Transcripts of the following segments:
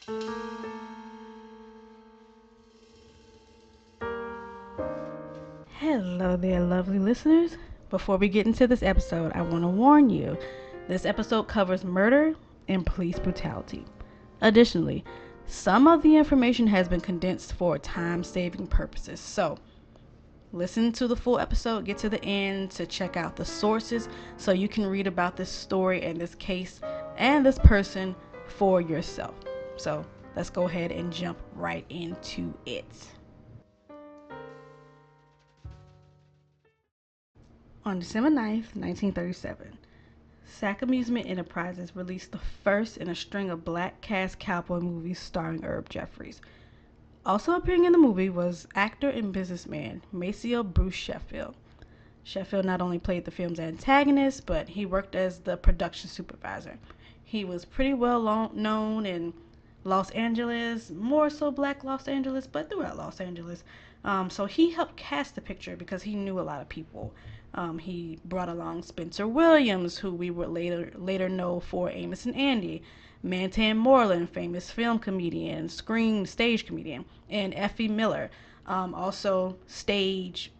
Hello there, lovely listeners. Before we get into this episode, I want to warn you this episode covers murder and police brutality. Additionally, some of the information has been condensed for time saving purposes. So, listen to the full episode, get to the end to check out the sources so you can read about this story and this case and this person for yourself. So, let's go ahead and jump right into it. On December 9th, 1937, Sac Amusement Enterprises released the first in a string of black cast cowboy movies starring Herb Jeffries. Also appearing in the movie was actor and businessman Maceo Bruce Sheffield. Sheffield not only played the film's antagonist, but he worked as the production supervisor. He was pretty well known in Los Angeles, more so black Los Angeles, but throughout Los Angeles. So he helped cast the picture because he knew a lot of people. He brought along Spencer Williams, who we would later know for Amos and Andy, Mantan Moreland, famous film comedian, stage comedian, and Effie Miller, also stage,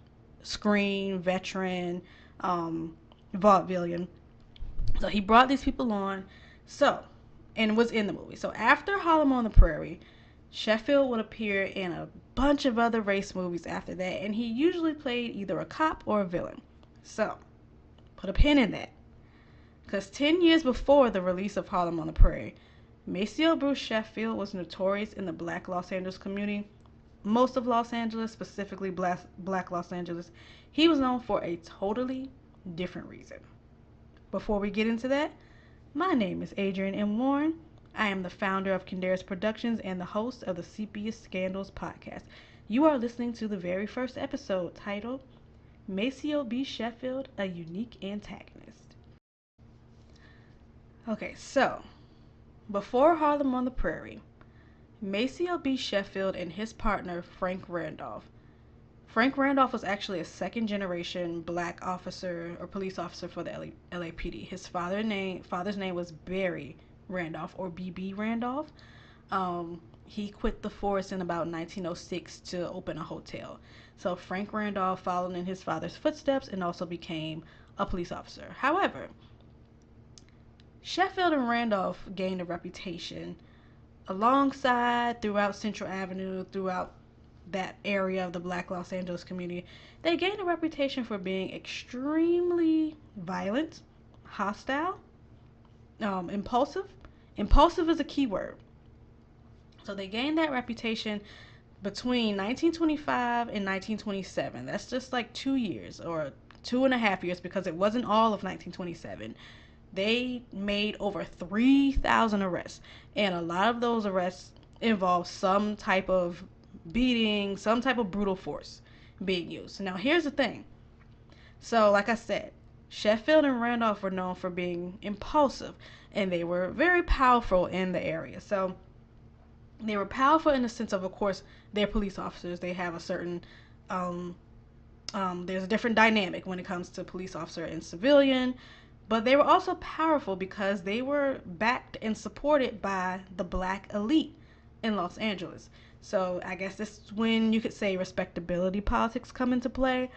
screen veteran, vaudevillian. So he brought these people on. And was in the movie. So after Harlem on the Prairie, Sheffield would appear in a bunch of other race movies after that, and he usually played either a cop or a villain. So, put a pin in that. Because 10 years before the release of Harlem on the Prairie, Maceo Bruce Sheffield was notorious in the black Los Angeles community. Most of Los Angeles, specifically black Los Angeles, he was known for a totally different reason. Before we get into that, my name is Adrian M. Warren. I am the founder of Kindaris Productions and the host of the Sepia Scandals podcast. You are listening to the very first episode titled Maceo B. Sheffield, a Unique Antagonist. Okay, so before Harlem on the Prairie, Maceo B. Sheffield and his partner Frank Randolph. Frank Randolph was actually a second generation black officer or police officer for the LAPD. His father's name was Barry Randolph or BB Randolph. He quit the force in about 1906 to open a hotel. So Frank Randolph followed in his father's footsteps and also became a police officer. However, Sheffield and Randolph gained a reputation alongside throughout Central Avenue, throughout that area of the black Los Angeles community. They gained a reputation for being extremely violent, hostile, impulsive. Impulsive is a key word. So they gained that reputation between 1925 and 1927. That's just like 2 years or 2.5 years because it wasn't all of 1927. They made over 3,000 arrests, and a lot of those arrests involved some type of beating, some type of brutal force being used. Now, here's the thing. So, like I said, Sheffield and Randolph were known for being impulsive, and they were very powerful in the area. So, they were powerful in the sense of course, they're police officers. They have a certain, there's a different dynamic when it comes to police officer and civilian. But they were also powerful because they were backed and supported by the black elite in Los Angeles. So I guess this is when you could say respectability politics come into play,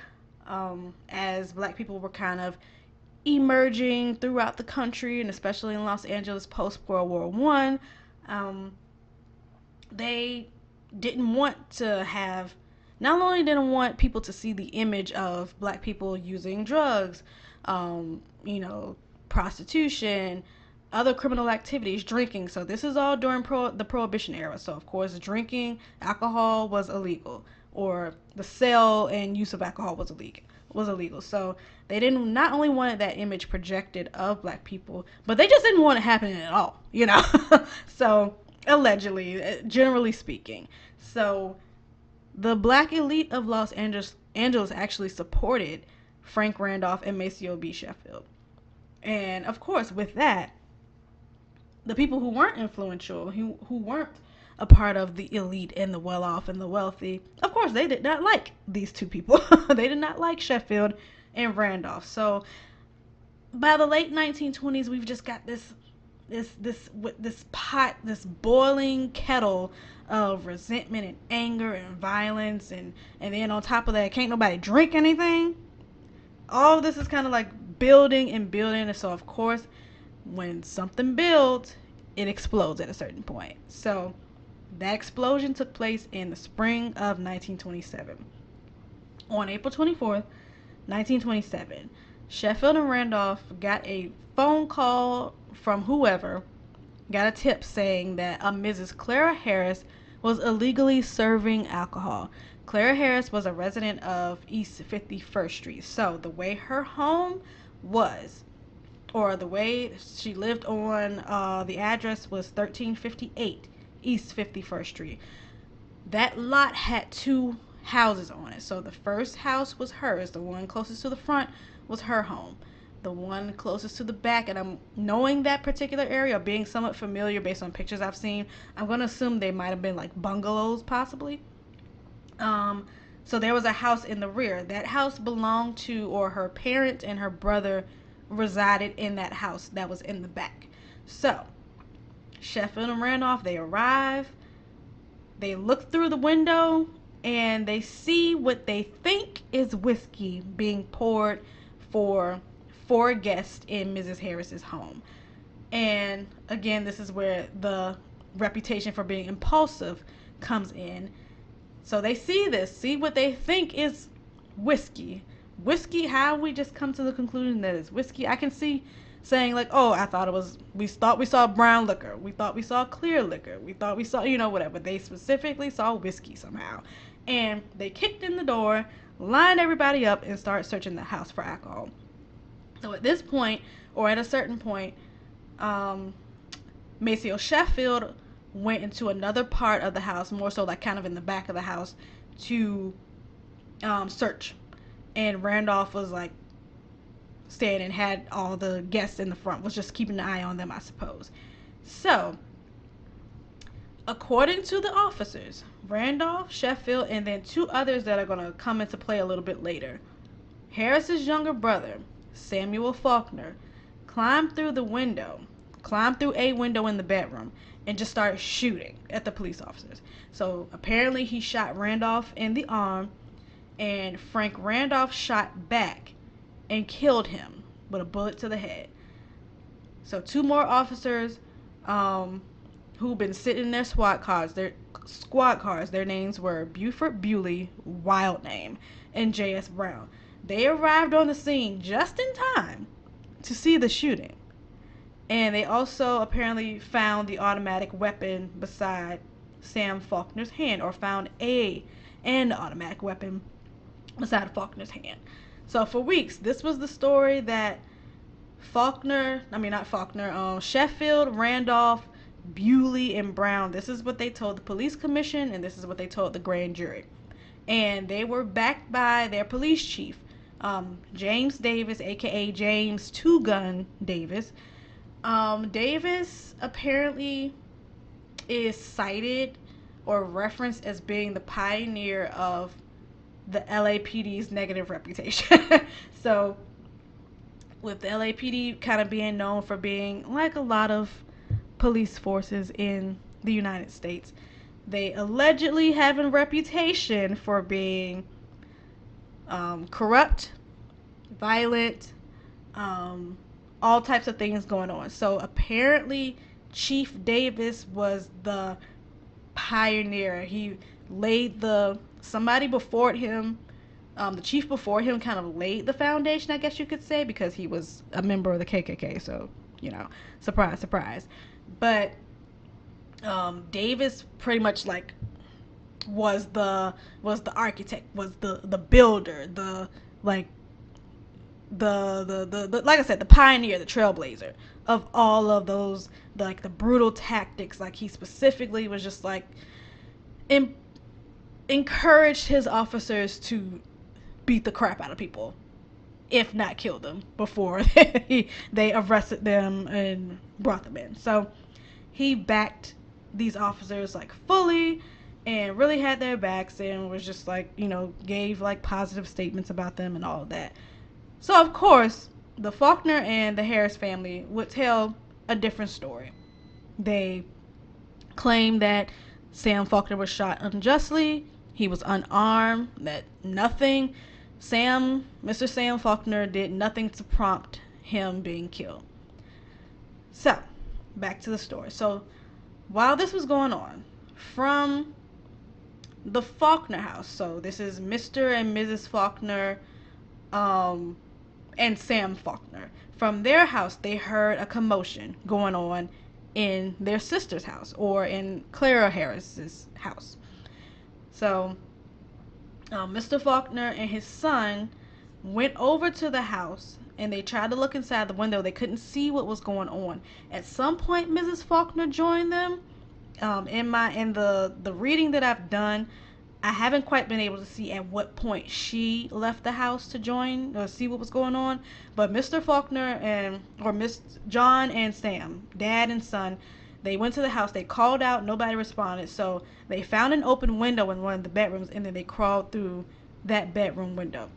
as black people were kind of emerging throughout the country and especially in Los Angeles post World War One. They didn't want to have, not only didn't want people to see the image of black people using drugs, prostitution, other criminal activities, drinking. So this is all during the Prohibition era. So of course, drinking alcohol was illegal, or the sale and use of alcohol was illegal. So they didn't not only wanted that image projected of black people, but they just didn't want it happening at all. So allegedly, generally speaking. So the black elite of Los Angeles actually supported Frank Randolph and Maceo B. Sheffield. And of course, with that, the people who weren't influential, who weren't a part of the elite and the well-off and the wealthy, of course, they did not like these two people. They did not like Sheffield and Randolph. So by the late 1920s, we've just got this this boiling kettle of resentment and anger and violence, and then on top of that, can't nobody drink anything. All of this is kind of like building and building, and so of course, when something builds, it explodes at a certain point. So that explosion took place in the spring of 1927. On April 24th, 1927, Sheffield and Randolph got a phone call from whoever, got a tip saying that a Mrs. Clara Harris was illegally serving alcohol. Clara Harris was a resident of East 51st Street. So the way her home was, or the way she lived on, the address was 1358 East 51st Street. That lot had two houses on it. So the first house was hers. The one closest to the front was her home. The one closest to the back, and I'm knowing that particular area, being somewhat familiar based on pictures I've seen, I'm going to assume they might have been like bungalows possibly. So there was a house in the rear. That house belonged to, or her parents and her brother resided in that house that was in the back. So Sheffield and Randolph, they arrive, they look through the window, and they see what they think is whiskey being poured for four guests in Mrs. Harris's home. And again, this is where the reputation for being impulsive comes in. So they see what they think is whiskey. Whiskey, how we just come to the conclusion that it's whiskey. I can see saying like, oh, I thought it was, we thought we saw brown liquor. We thought we saw clear liquor. We thought we saw, whatever. They specifically saw whiskey somehow. And they kicked in the door, lined everybody up, and started searching the house for alcohol. So at this point, or at a certain point, Maceo Sheffield went into another part of the house, more so like kind of in the back of the house, to search. And Randolph was like stayed and had all the guests in the front, was just keeping an eye on them, I suppose. So, according to the officers, Randolph, Sheffield, and then two others that are going to come into play a little bit later, Harris's younger brother, Samuel Faulkner, climbed through a window in the bedroom, and just started shooting at the police officers. So apparently he shot Randolph in the arm, and Frank Randolph shot back and killed him with a bullet to the head. So two more officers, who've been sitting in their squad cars, their names were Buford Bewley, wild name, and J.S. Brown. They arrived on the scene just in time to see the shooting. And they also apparently found the automatic weapon beside Sam Faulkner's hand, or found an automatic weapon beside Faulkner's hand. So for weeks, this was the story that Sheffield, Randolph, Bewley, and Brown, this is what they told the police commission, and this is what they told the grand jury. And they were backed by their police chief, James Davis, aka James Two Gun Davis. Davis apparently is cited or referenced as being the pioneer of the LAPD's negative reputation. So, with the LAPD kind of being known for being like a lot of police forces in the United States, they allegedly have a reputation for being corrupt, violent, all types of things going on. So apparently Chief Davis was the pioneer. He laid somebody before him, the chief before him kind of laid the foundation, I guess you could say, because he was a member of the KKK. So, surprise, surprise. But Davis pretty much like was the architect, was the builder, the like the like I said, the pioneer, the trailblazer of all of those, like the brutal tactics. Like he specifically was just like encouraged his officers to beat the crap out of people, if not kill them, before they arrested them and brought them in. So he backed these officers like fully and really had their backs, and was just like, gave like positive statements about them and all of that. So of course the Faulkner and the Harris family would tell a different story. They claim that Sam Faulkner was shot unjustly, he was unarmed, that Mr. Sam Faulkner did nothing to prompt him being killed. So, back to the story. So, while this was going on, from the Faulkner house, so this is Mr. and Mrs. Faulkner, and Sam Faulkner. From their house, they heard a commotion going on in their sister's house, or in Clara Harris's house. So, Mr. Faulkner and his son went over to the house, and they tried to look inside the window. They couldn't see what was going on. At some point, Mrs. Faulkner joined them. In the reading that I've done, I haven't quite been able to see at what point she left the house to join or see what was going on. But Mr. Faulkner or Miss John and Sam, dad and son, they went to the house. They called out. Nobody responded. So they found an open window in one of the bedrooms, and then they crawled through that bedroom window.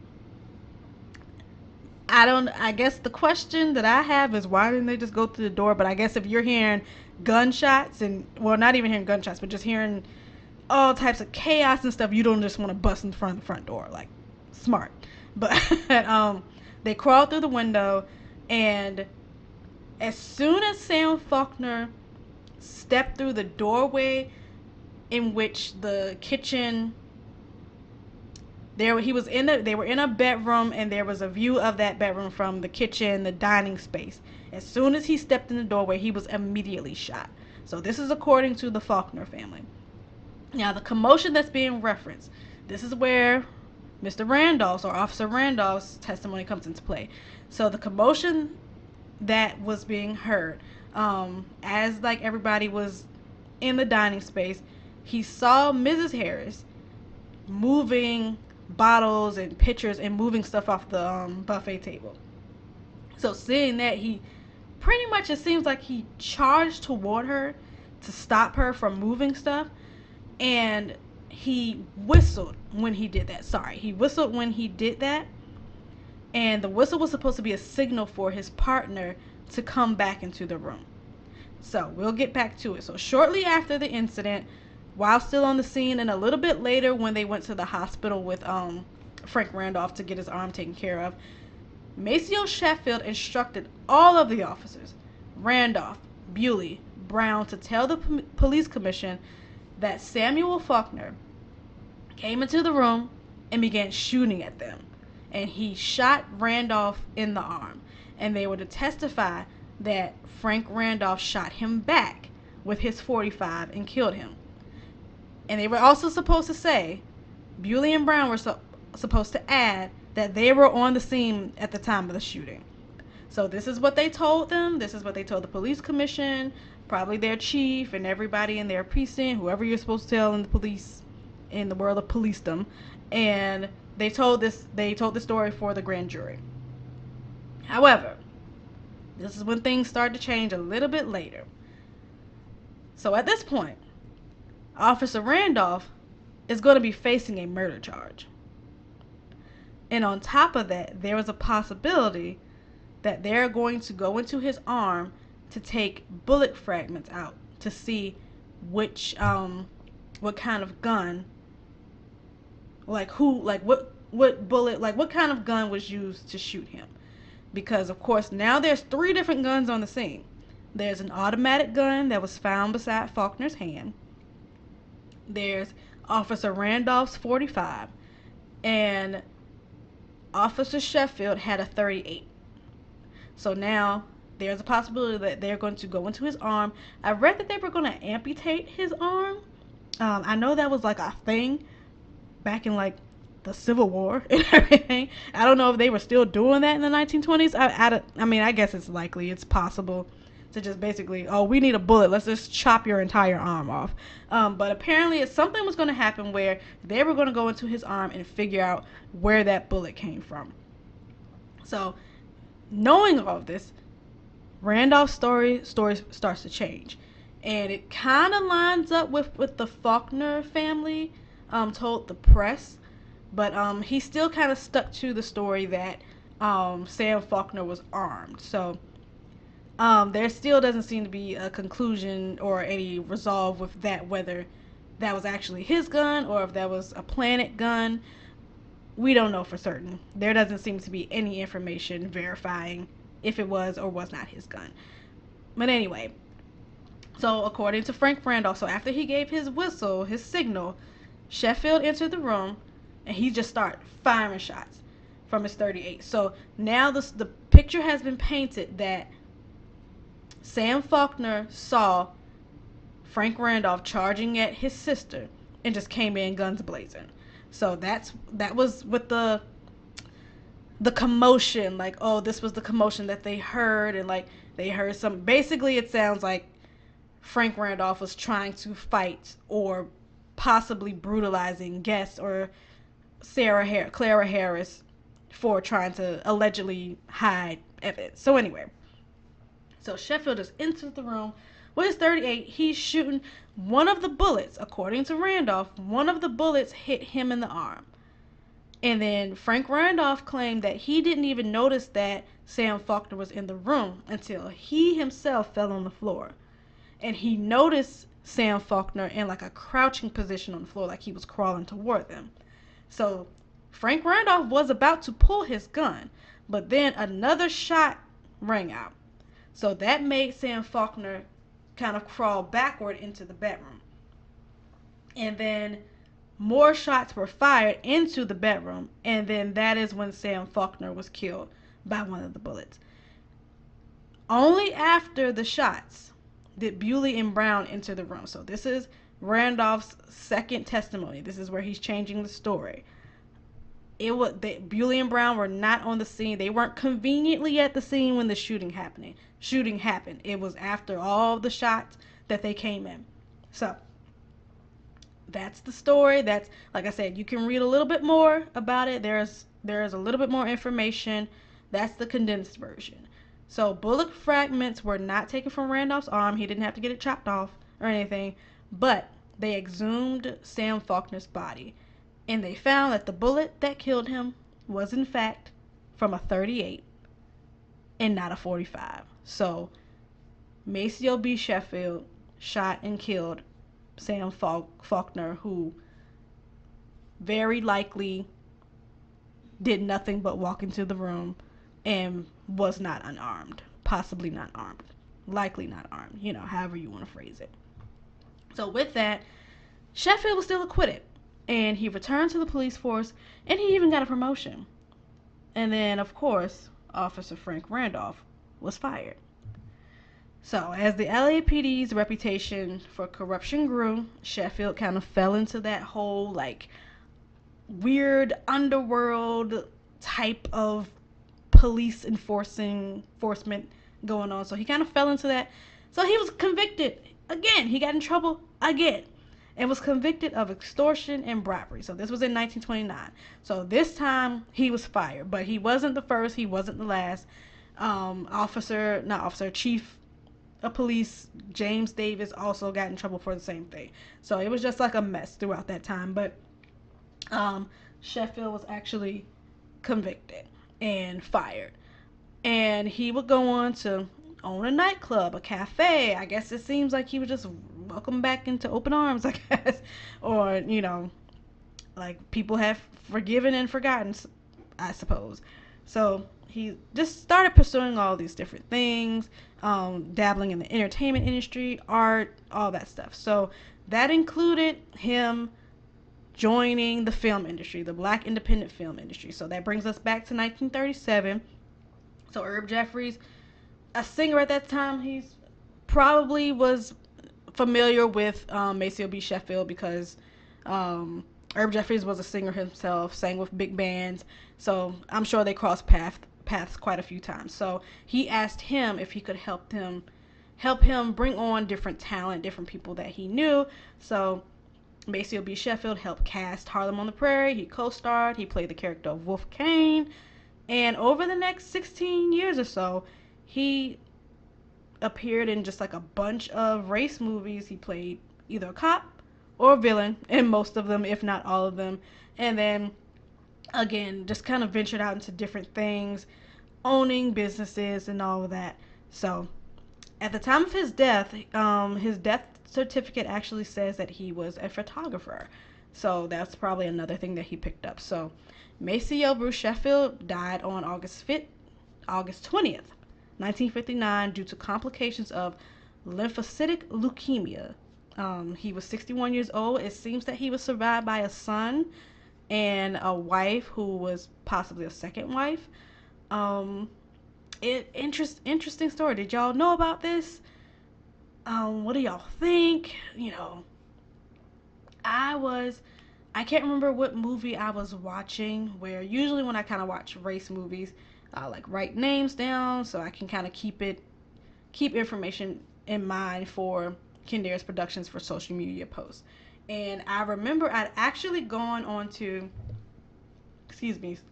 I guess the question that I have is, why didn't they just go through the door? But I guess if you're hearing gunshots not even hearing gunshots, but just hearing all types of chaos and stuff, you don't just want to bust in front of the front door. Like, smart. But they crawled through the window, and as soon as Sam Faulkner stepped through the doorway in which the kitchen, they were in a bedroom, and there was a view of that bedroom from the kitchen, the dining space. As soon as he stepped in the doorway, he was immediately shot. So this is according to the Faulkner family. Now, the commotion that's being referenced, this is where Mr. Randolph's or Officer Randolph's testimony comes into play. So the commotion that was being heard, as like everybody was in the dining space, he saw Mrs. Harris moving bottles and pitchers and moving stuff off the buffet table. So seeing that, he pretty much, it seems like he charged toward her to stop her from moving stuff, and he whistled when he did that. He whistled when he did that, and the whistle was supposed to be a signal for his partner to come back into the room. So we'll get back to it. So shortly after the incident, while still on the scene, and a little bit later when they went to the hospital with Frank Randolph to get his arm taken care of, Maceo Sheffield instructed all of the officers, Randolph, Bewley, Brown, to tell the police commission that Samuel Faulkner came into the room and began shooting at them. And he shot Randolph in the arm. And they were to testify that Frank Randolph shot him back with his .45 and killed him. And they were also supposed to say, Bewley and Brown were supposed to add that they were on the scene at the time of the shooting. So this is what they told them. This is what they told the police commission, probably their chief and everybody in their precinct, whoever you're supposed to tell in the police, in the world of policedom. And they told the story for the grand jury. However, this is when things started to change a little bit later. So at this point, Officer Randolph is going to be facing a murder charge. And on top of that, there was a possibility that they're going to go into his arm to take bullet fragments out to see what kind of gun, what kind of gun was used to shoot him. Because of course now there's 3 different guns on the scene. There's an automatic gun that was found beside Faulkner's hand. There's Officer Randolph's .45, and Officer Sheffield had a .38. So now there's a possibility that they're going to go into his arm. I read that they were going to amputate his arm. I know that was like a thing back in like the Civil War and everything. I don't know if they were still doing that in the 1920s. I mean, I guess it's likely, it's possible to just basically, oh, we need a bullet, let's just chop your entire arm off. But apparently something was going to happen where they were going to go into his arm and figure out where that bullet came from. So knowing all of this, Randolph's story starts to change, and it kind of lines up with the Faulkner family told the press, but he still kind of stuck to the story that Sam Faulkner was armed. So There still doesn't seem to be a conclusion or any resolve with that, whether that was actually his gun or if that was a planted gun. We don't know for certain. There doesn't seem to be any information verifying if it was or was not his gun. But anyway, so according to Frank Randolph, so after he gave his whistle, his signal, Sheffield entered the room and he just started firing shots from his 38. So now the picture has been painted that Sam Faulkner saw Frank Randolph charging at his sister and just came in guns blazing. So that was with the commotion, like, oh, this was the commotion that they heard, and like they heard some, basically it sounds like Frank Randolph was trying to fight or possibly brutalizing guests or Clara Harris for trying to allegedly hide evidence. So anyway, so Sheffield just entered the room with his 38. He's shooting. One of the bullets, according to Randolph, one of the bullets hit him in the arm. And then Frank Randolph claimed that he didn't even notice that Sam Faulkner was in the room until he himself fell on the floor. And he noticed Sam Faulkner in like a crouching position on the floor, like he was crawling toward them. So Frank Randolph was about to pull his gun, but then another shot rang out. So that made Sam Faulkner kind of crawl backward into the bedroom. And then more shots were fired into the bedroom, and then that is when Sam Faulkner was killed by one of the bullets. Only after the shots did Bewley and Brown enter the room. So this is Randolph's second testimony. This is where he's changing the story. Bewley and Brown were not on the scene. They weren't conveniently at the scene when the shooting happened. It was after all the shots that they came in. So that's the story. That's, like I said, you can read a little bit more about it. There's a little bit more information. That's the condensed version. So bullet fragments were not taken from Randolph's arm. He didn't have to get it chopped off or anything, but they exhumed Sam Faulkner's body, and they found that the bullet that killed him was in fact from a 38 and not a 45. So Maceo B. Sheffield shot and killed Sam Faulkner, who very likely did nothing but walk into the room and was not unarmed, possibly not armed, likely not armed, however you want to phrase it. So with that, Sheffield was still acquitted, and he returned to the police force, and he even got a promotion. And then, of course, Officer Frank Randolph was fired. So as the LAPD's reputation for corruption grew, Sheffield kind of fell into that whole like weird underworld type of police enforcement going on. So he kind of fell into that. So he was convicted again. He got in trouble again and was convicted of extortion and bribery. So this was in 1929. So this time he was fired, but he wasn't the first. He wasn't the last. Chief of Police James Davis also got in trouble for the same thing. So it was just like a mess throughout that time. But Sheffield was actually convicted and fired, and he would go on to own a nightclub, a cafe. I guess it seems like he was just welcomed back into open arms, I guess, or like people have forgiven and forgotten, I suppose. So he just started pursuing all these different things, dabbling in the entertainment industry, art, all that stuff. So that included him joining the film industry, the black independent film industry. So that brings us back to 1937. So Herb Jeffries, a singer at that time, he's probably was familiar with Maceo B. Sheffield because Herb Jeffries was a singer himself, sang with big bands. So I'm sure they crossed paths quite a few times. So he asked him if he could help him bring on different talent, different people that he knew. So Maceo B. Sheffield helped cast Harlem on the Prairie. He co-starred. He played the character of Wolf Kane. And over the next 16 years or so, he appeared in just like a bunch of race movies. He played either a cop or a villain in most of them, if not all of them. And then, again, just kind of ventured out into different things, owning businesses and all of that. So At the time of his death certificate actually says that he was a photographer. So that's probably another thing that he picked up. So Maceo Bruce Sheffield died on August 20th, 1959, due to complications of lymphocytic leukemia. He was 61 years old. It seems that he was survived by a son and a wife who was possibly a second wife. Um, Interesting story. Did y'all know about this? What do y'all think? I was I can't remember what movie I was watching. Where usually when I kind of watch race movies, I like write names down so I can kind of keep information in mind for Kindaris Productions for social media posts. And I remember I'd actually gone on to,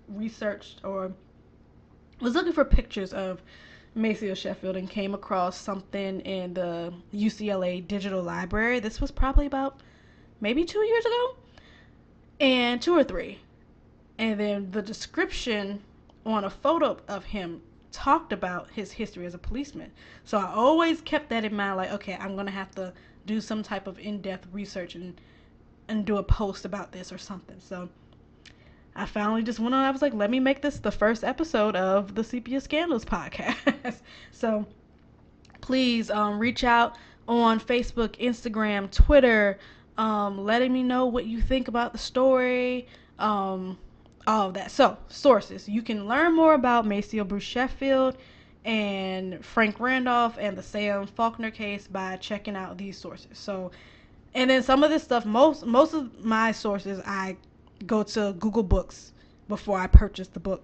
researched or was looking for pictures of Maceo Sheffield and came across something in the UCLA Digital Library. This was probably about maybe 2 years ago, and 2 or 3. And then the description on a photo of him talked about his history as a policeman. So I always kept that in mind, like, okay, I'm gonna have to do some type of in-depth research and do a post about this or something. So I finally just went on. I was like, let me make this the first episode of the Sepia Scandals podcast. So please reach out on Facebook, Instagram, Twitter, letting me know what you think about the story, all of that. So, sources. You can learn more about Maceo Bruce Sheffield and Frank Randolph and the Sam Faulkner case by checking out these sources. So, and then some of this stuff, most of my sources, I go to Google Books before I purchase the book,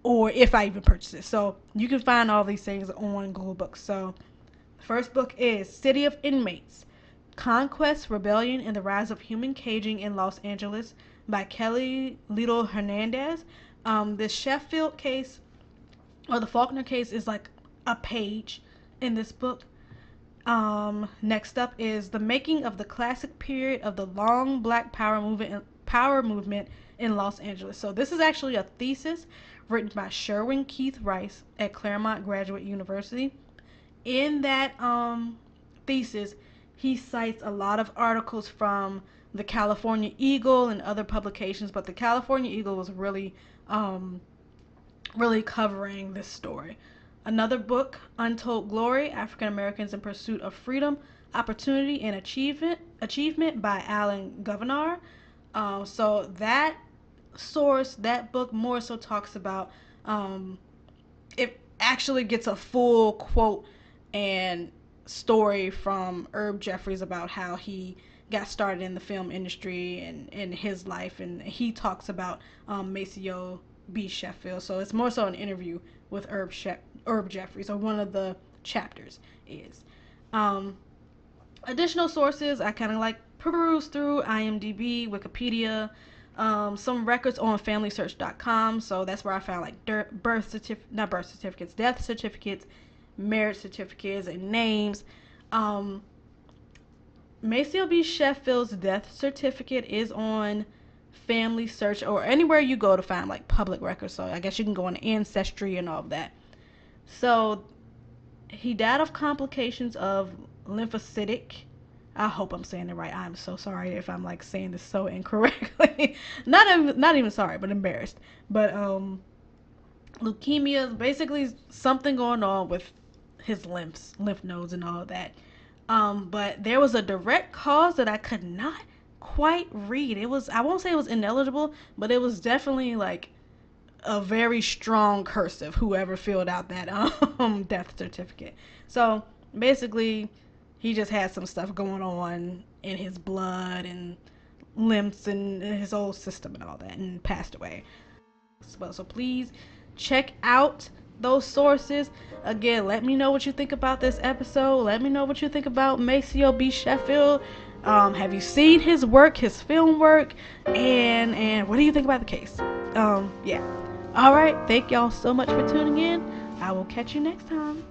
or if I even purchase it. So you can find all these things on Google Books. So the first book is City of Inmates: Conquest, Rebellion, and the Rise of Human Caging in Los Angeles by Kelly Little Hernandez. The Sheffield case, or the Faulkner case, is like a page in this book. Next up is The Making of the Classic Period of the Long Black Power Movement in Los Angeles. So this is actually a thesis written by Sherwin Keith Rice at Claremont Graduate University. In that thesis, he cites a lot of articles from the California Eagle and other publications, but the California Eagle was really covering this story. Another book, Untold Glory: African Americans in Pursuit of Freedom, Opportunity, and Achievement by Alan Gouverneur. So that book more so talks about, it actually gets a full quote and story from Herb Jeffries about how he got started in the film industry and his life, and he talks about Maceo B. Sheffield. So it's more so an interview with Herb Jeffries, or one of the chapters is. Additional sources, I kind of like peruse through IMDb, Wikipedia, some records on FamilySearch.com. So that's where I found like death certificates, marriage certificates, and names. Maceo B. Sheffield's death certificate is on Family Search or anywhere you go to find like public records. So I guess you can go on Ancestry and all of that. So he died of complications of lymphocytic. I hope I'm saying it right. I'm so sorry if I'm like saying this so incorrectly. not even sorry, but embarrassed. But leukemia is basically something going on with his lymph nodes and all of that. But there was a direct cause that I could not quite read. It was, I won't say it was ineligible, but it was definitely like a very strong cursive, whoever filled out that death certificate. So basically he just had some stuff going on in his blood and lymphs and his whole system and all that, and passed away. So please check out those sources. Again, let me know what you think about this episode. Let me know what you think about Maceo B. Sheffield. Have you seen his work, his film work, and what do you think about the case? Yeah. All right. Thank y'all so much for tuning in. I will catch you next time.